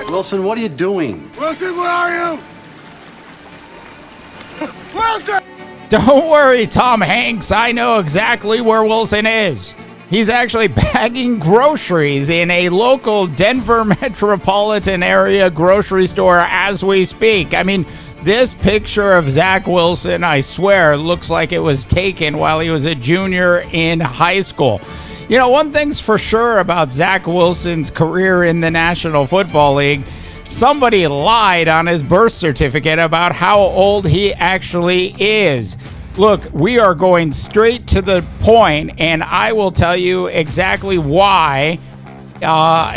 Wilson, what are you doing? Wilson, where are you? Wilson! Don't worry, Tom Hanks. I know exactly where Wilson is. He's actually bagging groceries in a local Denver metropolitan area grocery store as we speak. I mean, this picture of Zach Wilson, I swear, looks like it was taken while he was a junior in high school. You know, one thing's for sure about Zach Wilson's career in the National Football League. Somebody lied on his birth certificate about how old he actually is. Look, we are going straight to the point, and I will tell you exactly why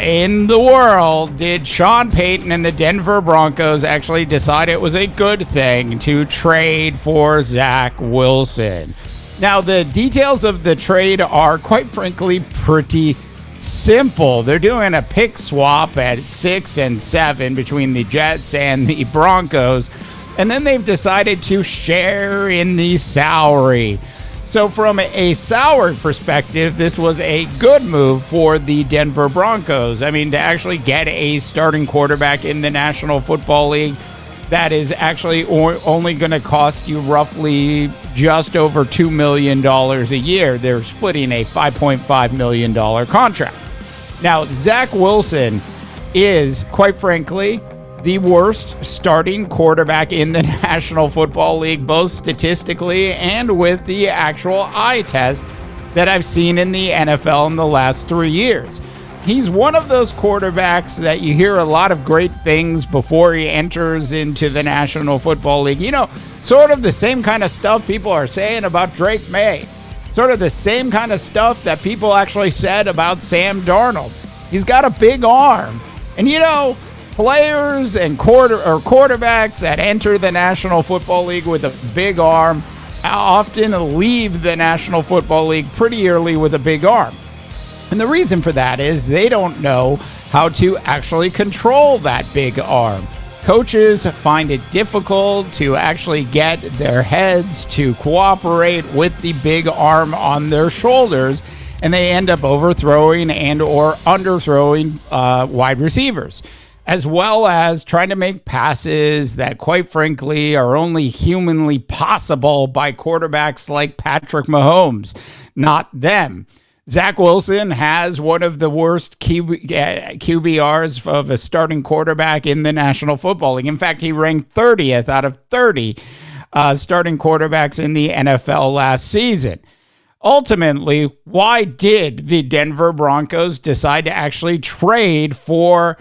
in the world did Sean Payton and the Denver Broncos actually decide it was a good thing to trade for Zach Wilson. Now, the details of the trade are, quite frankly, pretty simple. They're doing a pick swap at 6 and 7 between the Jets and the Broncos, and then they've decided to share in the salary. So from a salary perspective, this was a good move for the Denver Broncos. I mean, to actually get a starting quarterback in the National Football League that is actually only going to cost you roughly just over $2 million a year. They're splitting a $5.5 million contract. Now, Zach Wilson is, quite frankly, the worst starting quarterback in the National Football League, both statistically and with the actual eye test that I've seen in the NFL in the last 3 years. He's one of those quarterbacks that you hear a lot of great things before he enters into the National Football League. You know, sort of the same kind of stuff people are saying about Drake May. Sort of the same kind of stuff that people actually said about Sam Darnold. He's got a big arm. And you know, players and quarterbacks that enter the National Football League with a big arm often leave the National Football League pretty early with a big arm. And the reason for that is they don't know how to actually control that big arm. Coaches find it difficult to actually get their heads to cooperate with the big arm on their shoulders, and they end up overthrowing and or underthrowing wide receivers, as well as trying to make passes that, quite frankly, are only humanly possible by quarterbacks like Patrick Mahomes, not them. Zach Wilson has one of the worst QBRs of a starting quarterback in the National Football League. In fact, he ranked 30th out of 30 starting quarterbacks in the NFL last season. Ultimately, why did the Denver Broncos decide to actually trade for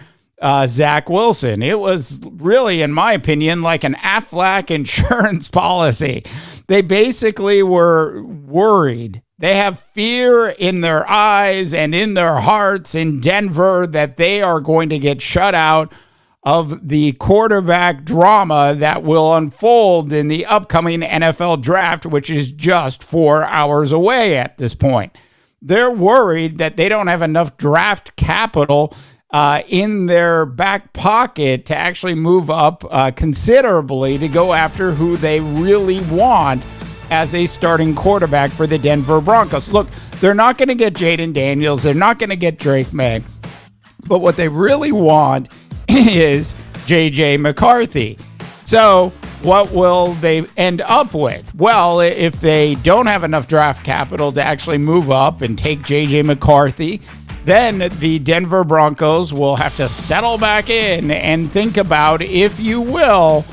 Zach Wilson? It was really, in my opinion, like an AFLAC insurance policy. They basically were worried. They have fear in their eyes and in their hearts in Denver that they are going to get shut out of the quarterback drama that will unfold in the upcoming NFL draft, which is just 4 hours away at this point. They're worried that they don't have enough draft capital in their back pocket to actually move up considerably to go after who they really want as a starting quarterback for the Denver Broncos. Look, they're not going to get Jaden Daniels. They're not going to get Drake May. But what they really want is J.J. McCarthy. So what will they end up with? Well, if they don't have enough draft capital to actually move up and take J.J. McCarthy, then the Denver Broncos will have to settle back in and think about, if you will,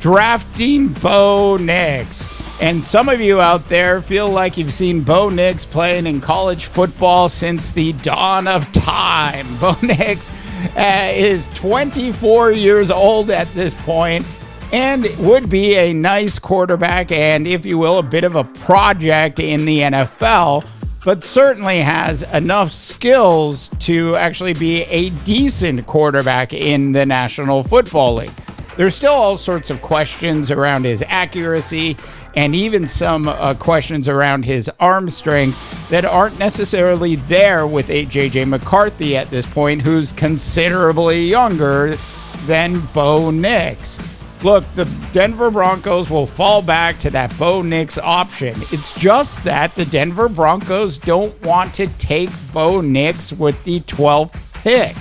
drafting Bo Nix. And some of you out there feel like you've seen Bo Nix playing in college football since the dawn of time. Bo Nix is 24 years old at this point and would be a nice quarterback and, if you will, a bit of a project in the NFL, but certainly has enough skills to actually be a decent quarterback in the National Football League. There's still all sorts of questions around his accuracy and even some questions around his arm strength that aren't necessarily there with J.J. McCarthy at this point, who's considerably younger than Bo Nix. Look, the Denver Broncos will fall back to that Bo Nix option. It's just that the Denver Broncos don't want to take Bo Nix with the 12th pick.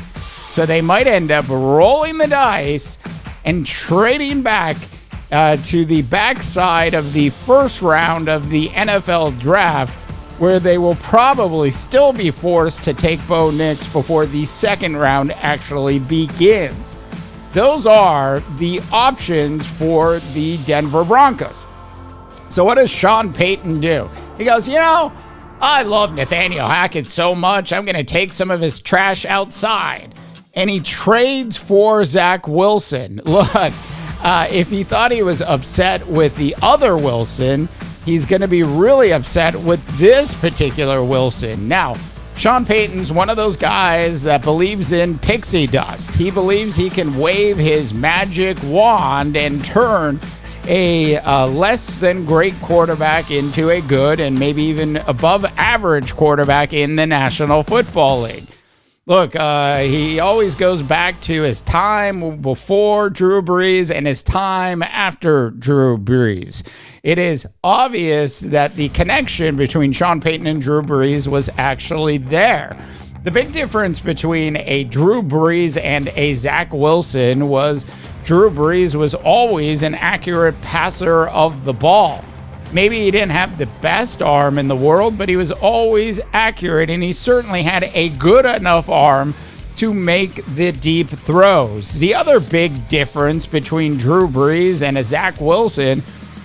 So they might end up rolling the dice and trading back to the backside of the first round of the NFL draft, where they will probably still be forced to take Bo Nix before the second round actually begins. Those are the options for the Denver Broncos. So what does Sean Payton do? He goes, I love Nathaniel Hackett so much, I'm going to take some of his trash outside. And he trades for Zach Wilson. Look, if he thought he was upset with the other Wilson, he's going to be really upset with this particular Wilson. Now, Sean Payton's one of those guys that believes in pixie dust. He believes he can wave his magic wand and turn a less than great quarterback into a good and maybe even above average quarterback in the National Football League. Look, he always goes back to his time before Drew Brees and his time after Drew Brees. It is obvious that the connection between Sean Payton and Drew Brees was actually there. The big difference between a Drew Brees and a Zach Wilson was Drew Brees was always an accurate passer of the ball. Maybe he didn't have the best arm in the world, but he was always accurate, and he certainly had a good enough arm to make the deep throws. The other big difference between Drew Brees and a Zach Wilson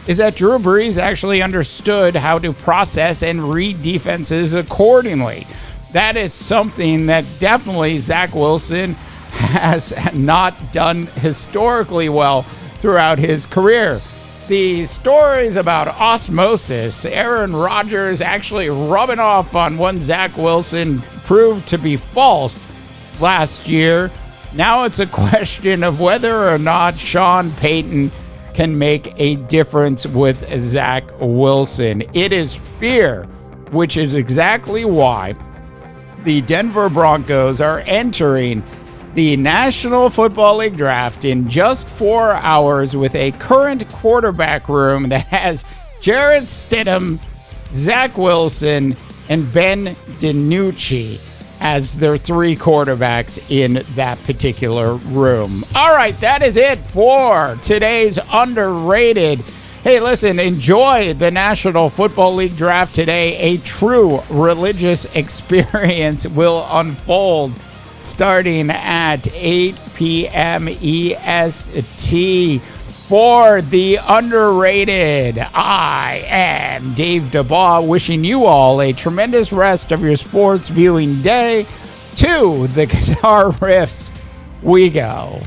is that Drew Brees actually understood how to process and read defenses accordingly. That is something that definitely Zach Wilson has not done historically well throughout his career. The stories about osmosis, Aaron Rodgers actually rubbing off on one Zach Wilson, proved to be false last year. Now it's a question of whether or not Sean Payton can make a difference with Zach Wilson. It is fear, which is exactly why the Denver Broncos are entering the National Football League draft in just 4 hours with a current quarterback room that has Jarrett Stidham, Zach Wilson, and Ben DiNucci as their 3 quarterbacks in that particular room. All right, that is it for today's Underrated. Hey, listen, enjoy the National Football League draft today. A true religious experience will unfold starting at 8 p.m. EST. For the Underrated, I am Dave DeBaugh, wishing you all a tremendous rest of your sports viewing day. To the guitar riffs we go.